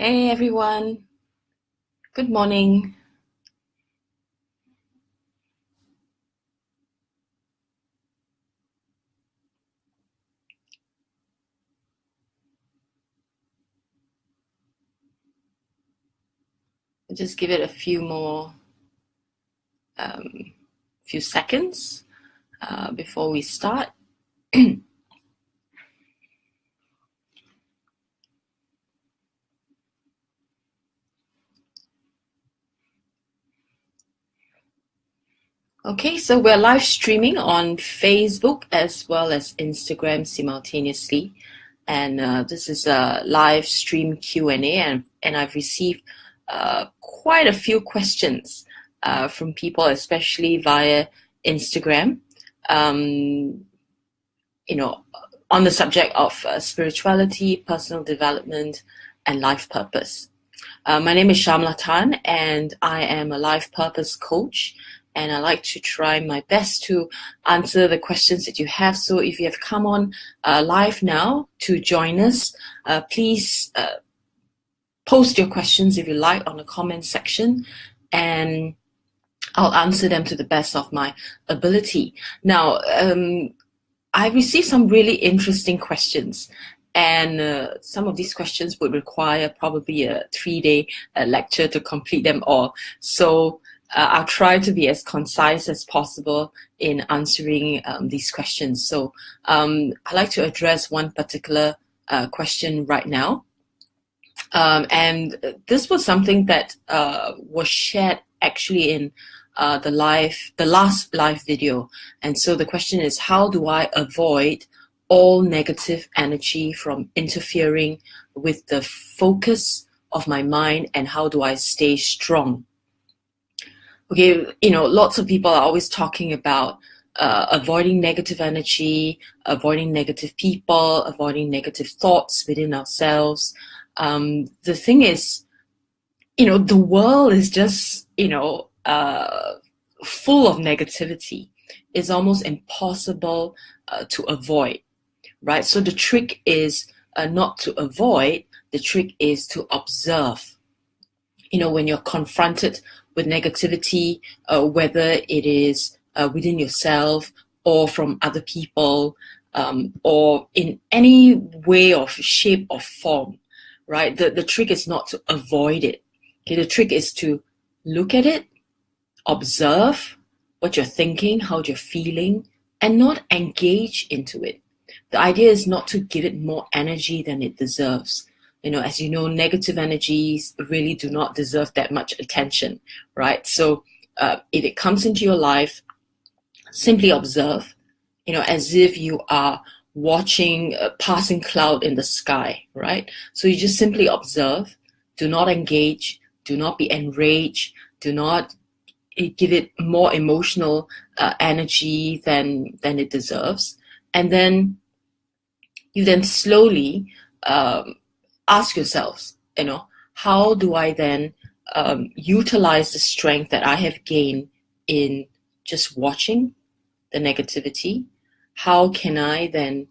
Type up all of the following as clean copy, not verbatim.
Hey everyone, good morning. I'll just give it a few seconds before we start. Okay, so we're live streaming on Facebook as well as Instagram simultaneously, and this is a live stream Q&A, and I've received quite a few questions from people, especially via Instagram. Um, you know, on the subject of spirituality, personal development, and life purpose. My name is Shamla Tan, and I am a life purpose coach. And I like to try my best to answer the questions that you have. So if you have come on live now to join us, please post your questions if you like on the comment section, and I'll answer them to the best of my ability. Now, I received some really interesting questions, and some of these questions would require probably a 3-day lecture to complete them all. So I'll try to be as concise as possible in answering these questions. So I'd like to address one particular question right now. And this was something that was shared actually in the last live video. And so the question is, how do I avoid all negative energy from interfering with the focus of my mind, and how do I stay strong? Okay, lots of people are always talking about avoiding negative energy, avoiding negative people, avoiding negative thoughts within ourselves. The thing is, the world is just, full of negativity. It's almost impossible to avoid, right? So the trick is not to avoid, the trick is to observe. When you're confronted with negativity, whether it is within yourself or from other people, or in any way of shape or form, right? The trick is not to avoid it. Okay, the trick is to look at it, observe what you're thinking, how you're feeling, and not engage into it. The idea is not to give it more energy than it deserves. As you know, negative energies really do not deserve that much attention, right? So if it comes into your life, simply observe, as if you are watching a passing cloud in the sky, right? So you just simply observe, do not engage, do not be enraged, do not give it more emotional energy than it deserves. And then you then slowly ask yourselves, how do I then utilize the strength that I have gained in just watching the negativity? How can I then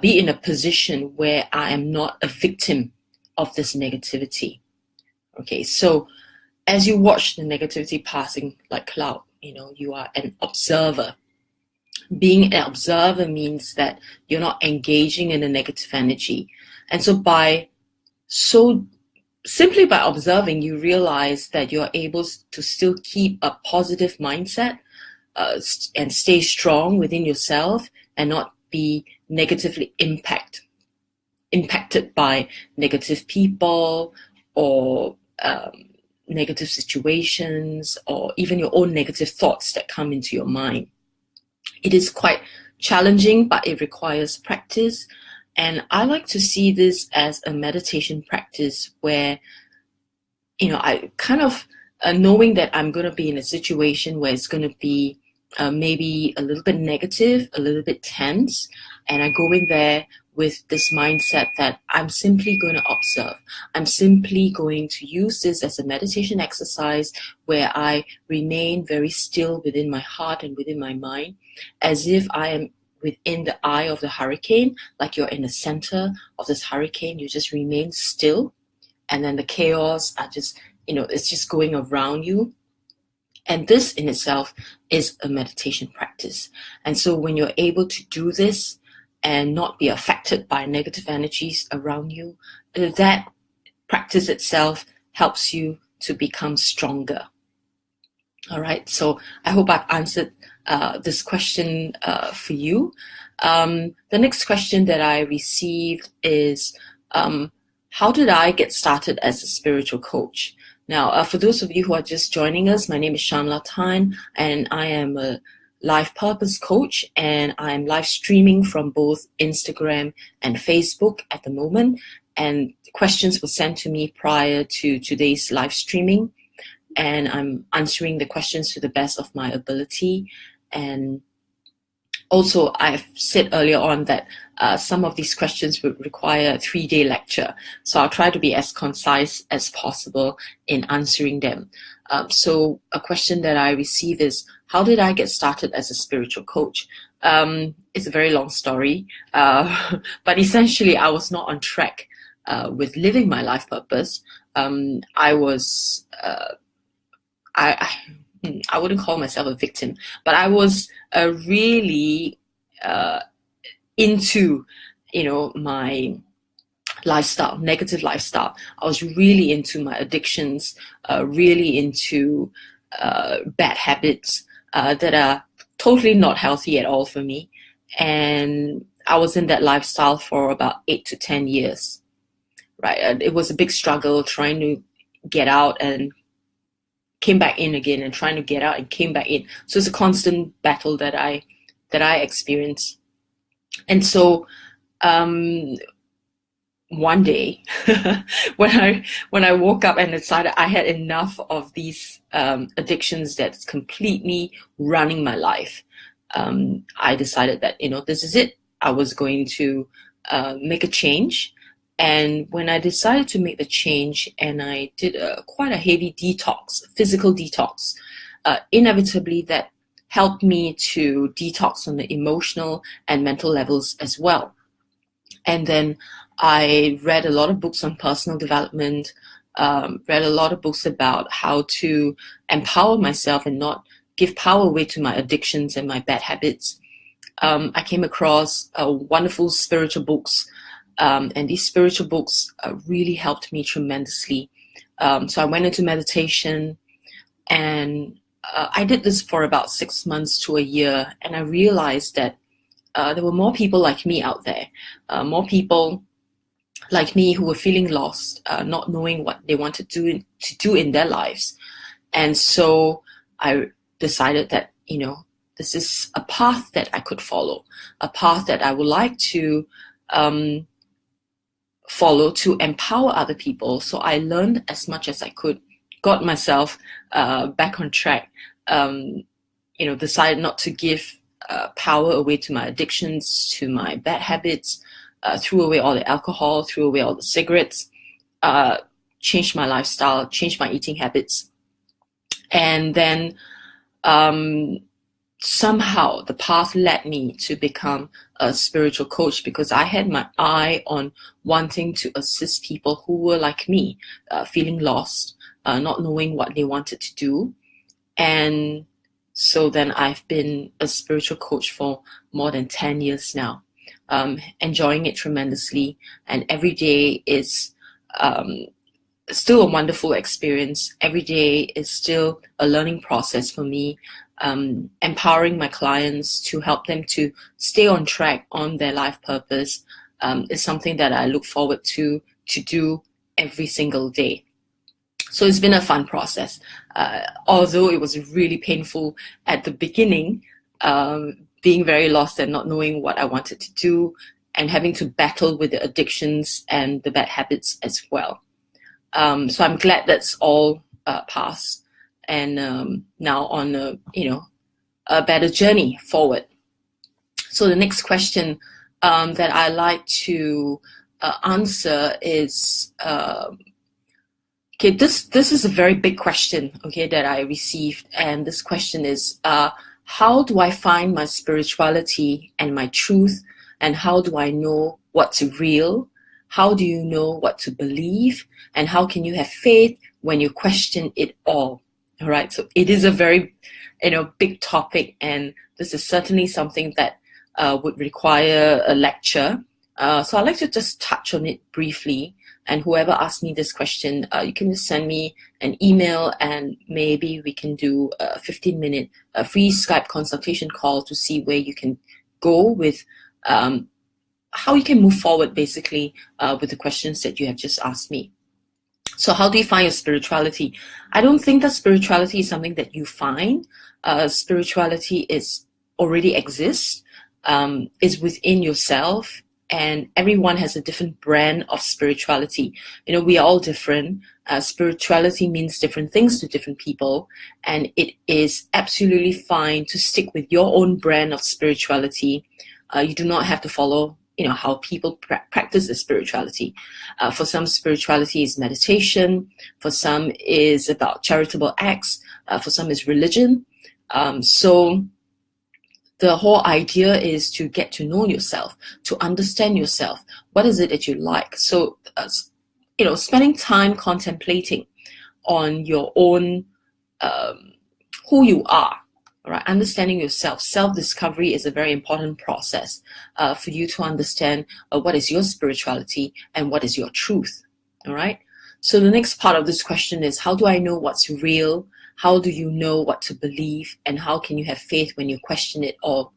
be in a position where I am not a victim of this negativity? Okay, so as you watch the negativity passing like cloud, you are an observer. Being an observer means that you're not engaging in the negative energy. And so simply by observing, you realize that you're able to still keep a positive mindset and stay strong within yourself and not be negatively impacted by negative people or negative situations, or even your own negative thoughts that come into your mind. It is quite challenging, but it requires practice. And I like to see this as a meditation practice where, I kind of knowing that I'm going to be in a situation where it's going to be maybe a little bit negative, a little bit tense, and I go in there with this mindset that I'm simply going to observe. I'm simply going to use this as a meditation exercise where I remain very still within my heart and within my mind, as if I am within the eye of the hurricane, like you're in the center of this hurricane. You just remain still and then the chaos are just, it's just going around you. And this in itself is a meditation practice. And so when you're able to do this and not be affected by negative energies around you, that practice itself helps you to become stronger. All right, so I hope I've answered this question for you. The next question that I received is, how did I get started as a spiritual coach? Now, for those of you who are just joining us, my name is Shamla Tyne, and I am a life purpose coach, and I'm live streaming from both Instagram and Facebook at the moment. And questions were sent to me prior to today's live streaming, and I'm answering the questions to the best of my ability. And also, I've said earlier on that some of these questions would require a 3-day lecture. So I'll try to be as concise as possible in answering them. So a question that I receive is, how did I get started as a spiritual coach? It's a very long story, but essentially I was not on track with living my life purpose. I wouldn't call myself a victim, but I was really into, my lifestyle, negative lifestyle. I was really into my addictions, really into bad habits that are totally not healthy at all for me. And I was in that lifestyle for about 8 to 10 years, right? And it was a big struggle trying to get out and came back in again, and trying to get out and came back in. So it's a constant battle that I experienced. And so one day when I woke up and decided I had enough of these addictions that's completely running my life, I decided that, this is it. I was going to make a change. And when I decided to make the change, and I did quite a heavy detox, physical detox, inevitably that helped me to detox on the emotional and mental levels as well. And then I read a lot of books on personal development, read a lot of books about how to empower myself and not give power away to my addictions and my bad habits. I came across wonderful spiritual books. And these spiritual books really helped me tremendously. So I went into meditation, and I did this for about 6 months to a year, and I realized that there were more people like me out there, more people like me who were feeling lost, not knowing what they wanted to do in their lives. And so I decided that, this is a path that I could follow, a path that I would like to follow to empower other people. So I learned as much as I could, got myself back on track, decided not to give power away to my addictions, to my bad habits, threw away all the alcohol, threw away all the cigarettes, changed my lifestyle, changed my eating habits. And then somehow the path led me to become a spiritual coach, because I had my eye on wanting to assist people who were like me, feeling lost, not knowing what they wanted to do. And so then I've been a spiritual coach for more than 10 years now, enjoying it tremendously. And every day is still a wonderful experience. Every day is still a learning process for me. Empowering my clients to help them to stay on track on their life purpose is something that I look forward to do every single day. So it's been a fun process, although it was really painful at the beginning, being very lost and not knowing what I wanted to do, and having to battle with the addictions and the bad habits as well. So I'm glad that's all past, and now on a better journey forward. So the next question that I like to answer is, okay, this is a very big question, okay, that I received. And this question is, how do I find my spirituality and my truth? And how do I know what's real? How do you know what to believe? And how can you have faith when you question it all? All right. So it is a very, big topic, and this is certainly something that would require a lecture. So I'd like to just touch on it briefly. And whoever asks me this question, you can just send me an email, and maybe we can do a 15-minute free Skype consultation call to see where you can go with how you can move forward, basically, with the questions that you have just asked me. So how do you find your spirituality? I don't think that spirituality is something that you find. Spirituality is already exists, is within yourself, and everyone has a different brand of spirituality. We are all different. Spirituality means different things to different people, and it is absolutely fine to stick with your own brand of spirituality. You do not have to follow how people practice the spirituality. For some, spirituality is meditation. For some, is about charitable acts. For some, is religion. So the whole idea is to get to know yourself, to understand yourself. What is it that you like? So, spending time contemplating on your own, who you are. All right, understanding yourself. Self-discovery is a very important process for you to understand what is your spirituality and what is your truth. All right. So the next part of this question is, how do I know what's real? How do you know what to believe? And how can you have faith when you question it all?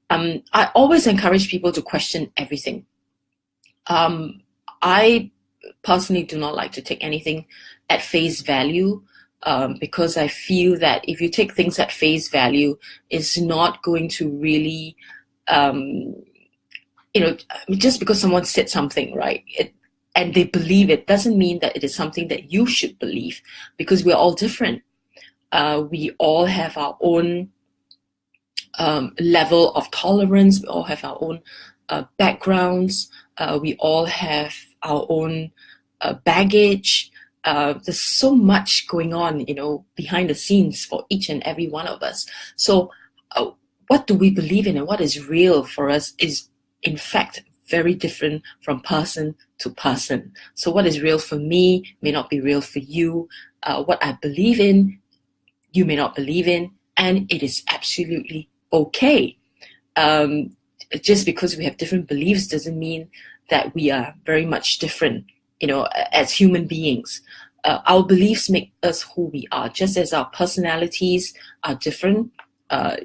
I always encourage people to question everything. I personally do not like to take anything at face value. Because I feel that if you take things at face value, it's not going to really, just because someone said something, right, and they believe it, doesn't mean that it is something that you should believe, because we're all different. We all have our own level of tolerance. We all have our own backgrounds. We all have our own baggage. There's so much going on, behind the scenes for each and every one of us. So what do we believe in and what is real for us is, in fact, very different from person to person. So what is real for me may not be real for you. What I believe in, you may not believe in, and it is absolutely okay. Just because we have different beliefs doesn't mean that we are very much different. As human beings, our beliefs make us who we are, just as our personalities are different.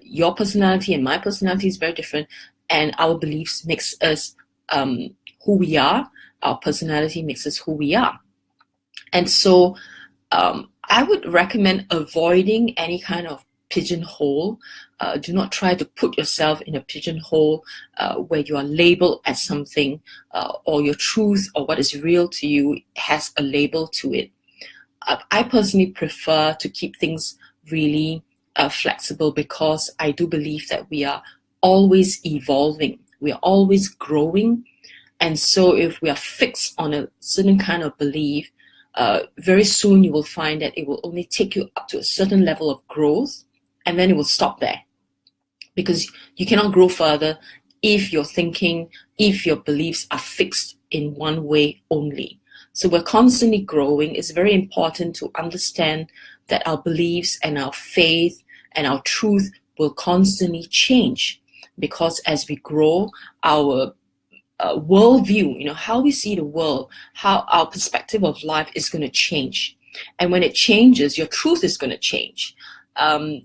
Your personality and my personality is very different, and our beliefs makes us who we are. Our personality makes us who we are. And so I would recommend avoiding any kind of pigeonhole. Do not try to put yourself in a pigeonhole where you are labeled as something, or your truth or what is real to you has a label to it. I personally prefer to keep things really flexible, because I do believe that we are always evolving. We are always growing. And so if we are fixed on a certain kind of belief, very soon you will find that it will only take you up to a certain level of growth, and then it will stop there, because you cannot grow further if your thinking, if your beliefs are fixed in one way only. So we're constantly growing. It's very important to understand that our beliefs and our faith and our truth will constantly change, because as we grow, our worldview, how we see the world, how our perspective of life is going to change. And when it changes, your truth is going to change.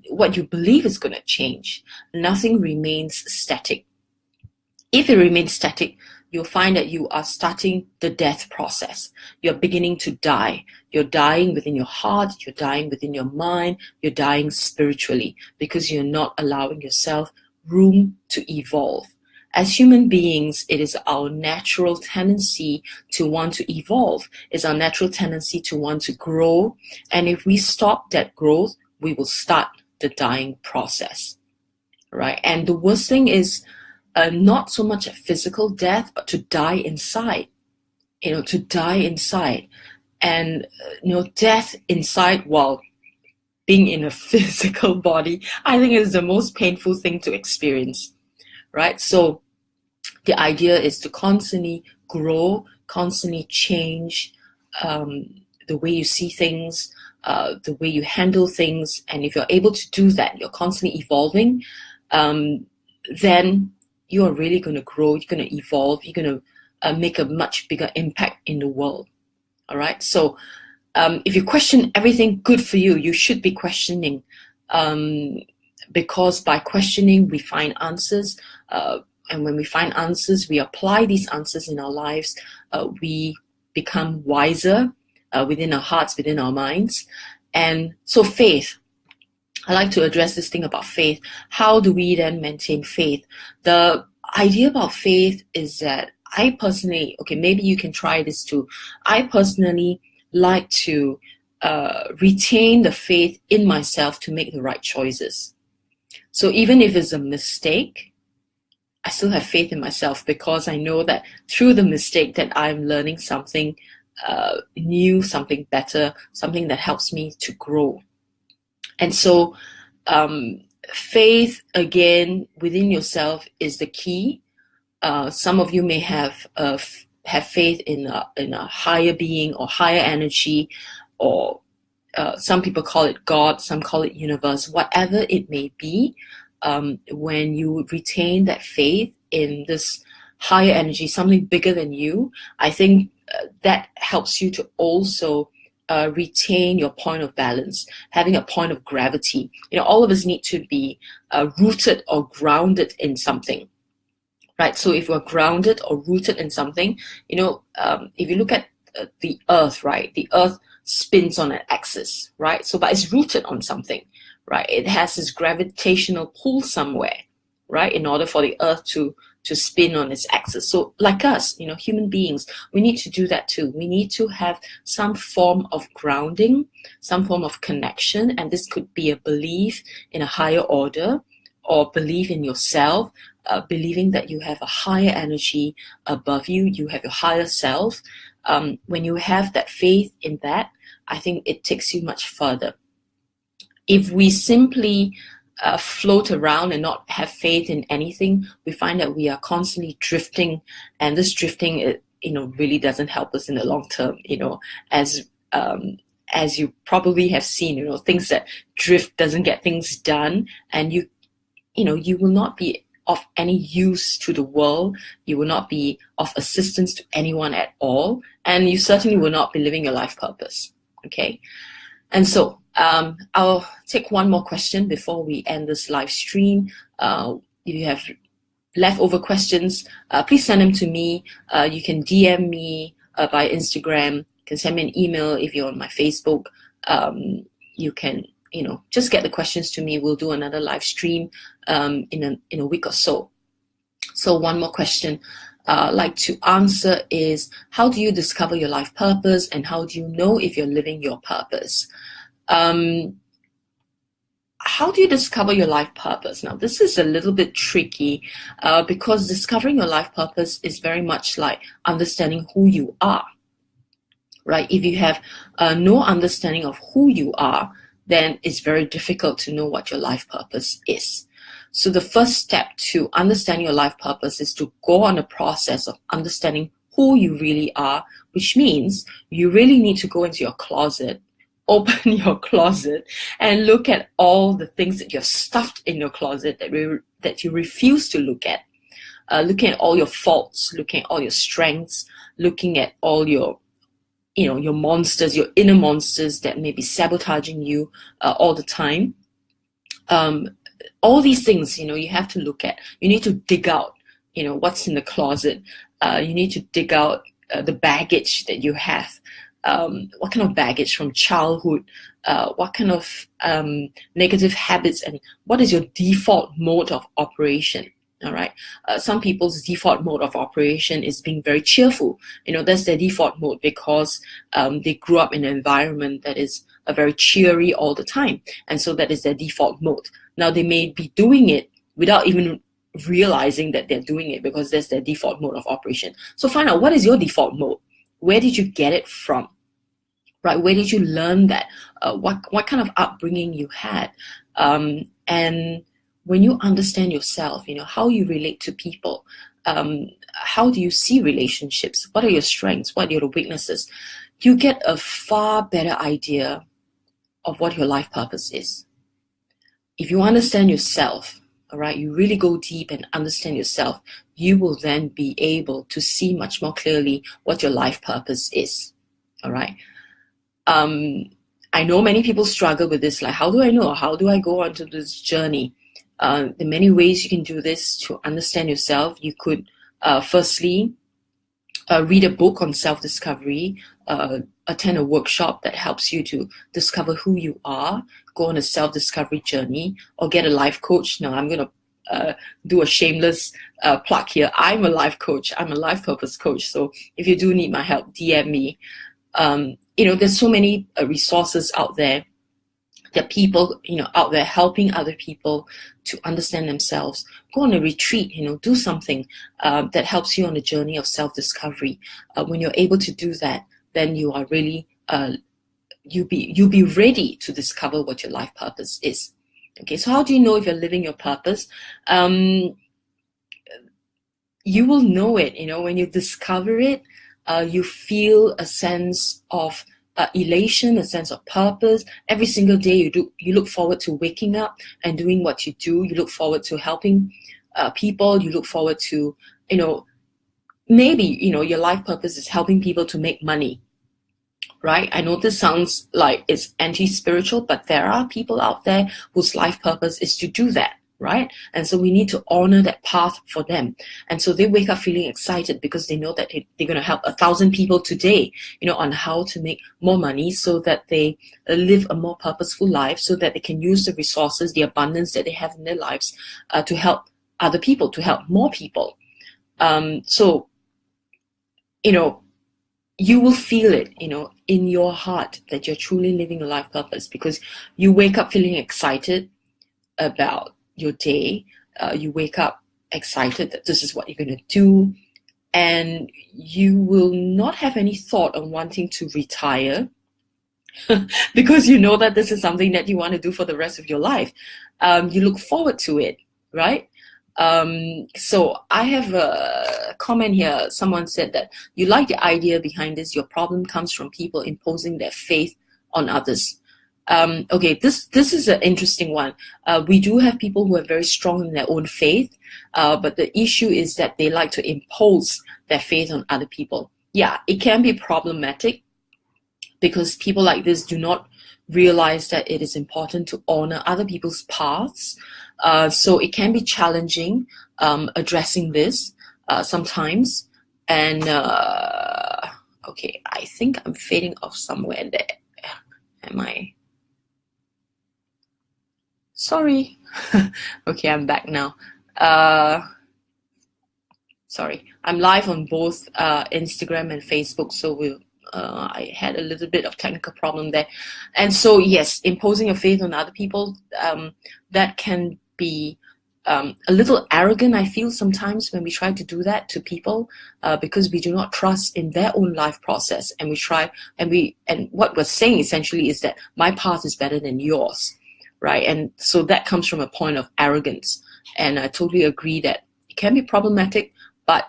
What you believe is going to change. Nothing remains static. If it remains static, you'll find that you are starting the death process. You're beginning to die. You're dying within your heart. You're dying within your mind. You're dying spiritually, because you're not allowing yourself room to evolve. As human beings, it is our natural tendency to want to evolve. It's our natural tendency to want to grow. And if we stop that growth, we will start the dying process, right? And the worst thing is not so much a physical death, but to die inside, to die inside. And, death inside while being in a physical body, I think is the most painful thing to experience, right? So the idea is to constantly grow, constantly change the way you see things, the way you handle things. And if you're able to do that, you're constantly evolving, then you are really going to grow, you're going to evolve, you're going to make a much bigger impact in the world. All right. So if you question everything, good for you. You should be questioning, because by questioning, we find answers. And when we find answers, we apply these answers in our lives. We become wiser within our hearts, within our minds. And so faith, I like to address this thing about faith. How do we then maintain faith? The idea about faith is that I personally, okay, maybe you can try this too. I personally like to retain the faith in myself to make the right choices. So even if it's a mistake, I still have faith in myself, because I know that through the mistake that I'm learning something new, something better, something that helps me to grow. And so faith, again, within yourself is the key. Some of you may have faith in a higher being or higher energy, or some people call it God, some call it universe, whatever it may be. When you retain that faith in this higher energy, something bigger than you, I think that helps you to also retain your point of balance, having a point of gravity. All of us need to be rooted or grounded in something, right? So if we're grounded or rooted in something, if you look at the earth, right? The earth spins on an axis, right? So, but it's rooted on something, right? It has this gravitational pull somewhere, right? In order for the earth to spin on its axis. So like us, human beings, we need to do that too. We need to have some form of grounding, some form of connection. And this could be a belief in a higher order, or belief in yourself, believing that you have a higher energy above you, you have your higher self. When you have that faith in that, I think it takes you much further. If we simply float around and not have faith in anything, we find that we are constantly drifting, and this drifting, really doesn't help us in the long term. As you probably have seen, things that drift doesn't get things done, and you will not be of any use to the world. You will not be of assistance to anyone at all, and you certainly will not be living your life purpose. Okay, and so I'll take one more question before we end this live stream. If you have leftover questions, please send them to me. You can DM me by Instagram. You can send me an email if you're on my Facebook. You can, just get the questions to me. We'll do another live stream in a week or so. So one more question I'd like to answer is, how do you discover your life purpose, and how do you know if you're living your purpose? How do you discover your life purpose? Now, this is a little bit tricky because discovering your life purpose is very much like understanding who you are, right? If you have no understanding of who you are, then it's very difficult to know what your life purpose is. So the first step to understand your life purpose is to go on a process of understanding who you really are, which means you really need to go into your closet, open your closet, and look at all the things that you've stuffed in your closet that you refuse to look at. Looking at all your faults, looking at all your strengths, looking at all your your monsters, your inner monsters that may be sabotaging you all the time. All these things, you have to look at. You need to dig out, what's in the closet. You need to dig out the baggage that you have. What kind of baggage from childhood? What kind of negative habits, and what is your default mode of operation? All right. Some people's default mode of operation is being very cheerful. That's their default mode because they grew up in an environment that is very cheery all the time. And so that is their default mode. Now, they may be doing it without even realizing that they're doing it because that's their default mode of operation. So find out, what is your default mode? Where did you get it from? Right? Where did you learn that? What kind of upbringing you had? And when you understand yourself, how you relate to people, how do you see relationships, what are your strengths, what are your weaknesses, you get a far better idea of what your life purpose is. If you understand yourself, all right, you really go deep and understand yourself, you will then be able to see much more clearly what your life purpose is. All right. I know many people struggle with this, like, how do I know? How do I go onto this journey? There are many ways you can do this to understand yourself. You could, firstly, read a book on self-discovery, attend a workshop that helps you to discover who you are, go on a self-discovery journey, or get a life coach. Now, I'm going to do a shameless plug here. I'm a life coach. I'm a life purpose coach. So if you do need my help, DM me. There's so many resources out there. There are people, out there helping other people to understand themselves. Go on a retreat, do something that helps you on a journey of self-discovery. When you're able to do that, then you are really, you'll be ready to discover what your life purpose is. Okay, so how do you know if you're living your purpose? You will know it, when you discover it, you feel a sense of elation, a sense of purpose. Every single day you look forward to waking up and doing what you do. You look forward to helping people. You look forward to, maybe, your life purpose is helping people to make money, right? I know this sounds like it's anti-spiritual, but there are people out there whose life purpose is to do that, right? And so we need to honor that path for them. And so they wake up feeling excited because they know that they're going to help 1,000 people today, on how to make more money so that they live a more purposeful life, so that they can use the resources, the abundance that they have in their lives to help other people, to help more people. So, you will feel it, in your heart that you're truly living a life purpose because you wake up feeling excited about your day. You wake up excited that this is what you're going to do, and you will not have any thought on wanting to retire because you know that this is something that you want to do for the rest of your life. You look forward to it, right? So I have a comment here. Someone said that you like the idea behind this. Your problem comes from people imposing their faith on others. Okay, this is an interesting one. We do have people who are very strong in their own faith, but the issue is that they like to impose their faith on other people. Yeah, it can be problematic because people like this do not realize that it is important to honor other people's paths. So it can be challenging addressing this sometimes. And okay, I think I'm fading off somewhere there. Am I? Sorry. Okay, I'm back now. Sorry, I'm live on both Instagram and Facebook, so I had a little bit of technical problem there. And so, yes, imposing a faith on other people, that can be a little arrogant, I feel, sometimes when we try to do that to people because we do not trust in their own life process. And we try, and what we're saying essentially is that my path is better than yours, right? And so that comes from a point of arrogance. And I totally agree that it can be problematic, but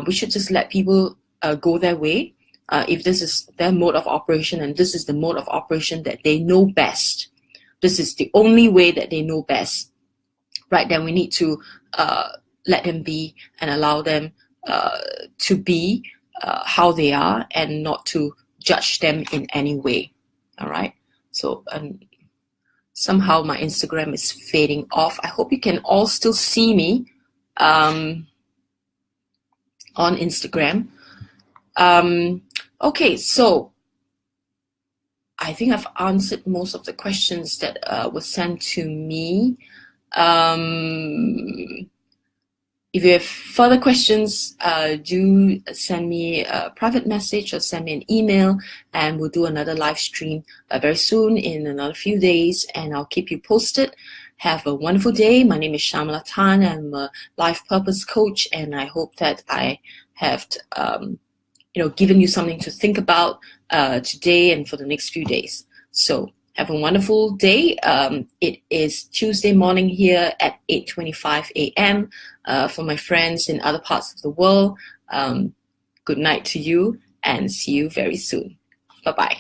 we should just let people go their way. If this is their mode of operation and this is the mode of operation that they know best, this is the only way that they know best, right? Then we need to let them be and allow them to be how they are and not to judge them in any way, all right? So somehow my Instagram is fading off. I hope you can all still see me on Instagram. Okay, so I think I've answered most of the questions that were sent to me. If you have further questions, do send me a private message or send me an email, and we'll do another live stream very soon in another few days, and I'll keep you posted. Have a wonderful day. My name is Shamala Tan. I'm a life purpose coach, and I hope that I have given you something to think about today and for the next few days. So Have a wonderful day. It is Tuesday morning here at 8:25 a.m. For my friends in other parts of the world, good night to you and see you very soon. Bye-bye.